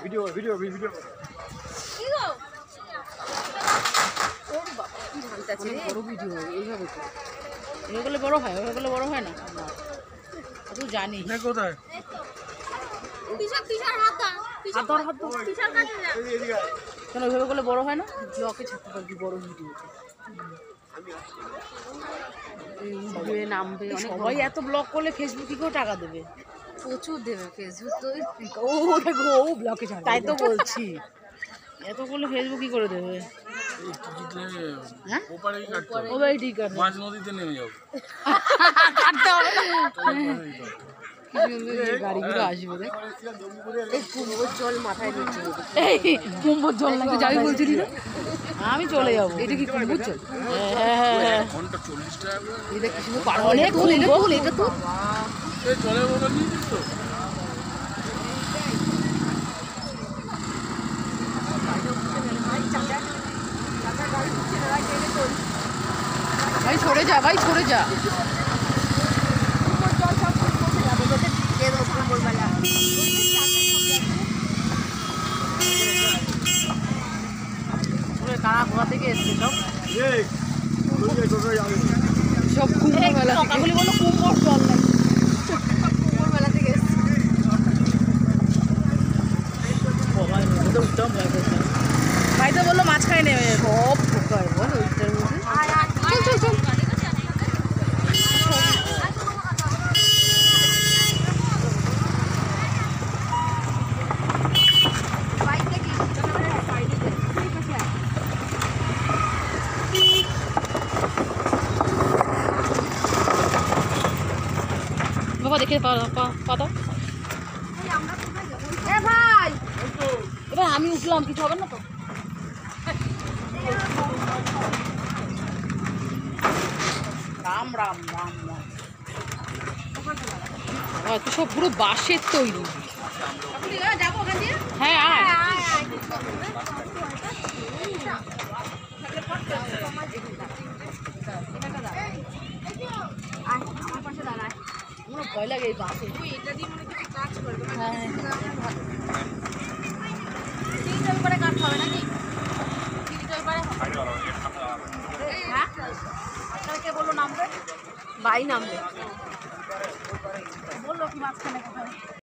Video video video বড় video এইভাবে ওইভাবে বড় হয়, ওইভাবে বড় হয় না। তুই জানিস কোথায় কেন ওইভাবে করলে বড় হয় না? ব্লকে ছাড়তে পারবি বড় ভিডিও, নামবে। সবাই এত ব্লগ করলে ফেসবুক কি করে টাকা দেবে? প্রচুর দেবে ফেসবুক তো। ও দেখো ও ব্লকে ছাড়বে, তাই তো বলছি। এত করলে ফেসবুক কি করে দেবে? হ্যাঁ ওই ঠিক আছে, মাঝ নদীতে নেমে যাবো, কাটতে হবে না। গাড়িগুলো আসবে দেখ, কুম্ভর জল মাথায় নিচ্ছে। এই কুম্ভর জল নাকি যাবি বলছিলি না? আমি চলে যাবো। এটা কি কুম্ভর জল? হ্যাঁ ঘন্টা 40 টাকা এটা কি শুধু অনেক ফুল, এটা ফুল, এটা তো জলের বোতল নিয়েছিস তো? ভাই সরে যা, ভাই সরে যা। কারা ঘোরা থেকে এসছে সব কুম্ভ মেলা থেকে। বলো কুম্ভর জল নাই, কুম্ভর মেলা থেকে এসছে। ভাই তো বললো মাঝখানে নেমে সব ঢোকায় বল ওইটার মধ্যে। চল চল চল। বাবা দেখে পা দাও। ভাই এবার আমি উঠলাম, কিছু হবে না তো? রাম রাম রাম রাম। তো সব পুরো বাঁশের তৈরি। হ্যাঁ আমার পাশে দাঁড়ায়। আমার ভয় লাগে এই বাসে। এটা দিয়ে মনে কিছু কাজ করবে, হ্যাঁ ডিজিটাল করে কাজ হবে নাকি? ডিজিটাল করে হ্যাঁ। আপনাকে বললো নামবে, বাই নামবে। বললো কি মাঝখানে কোথায়।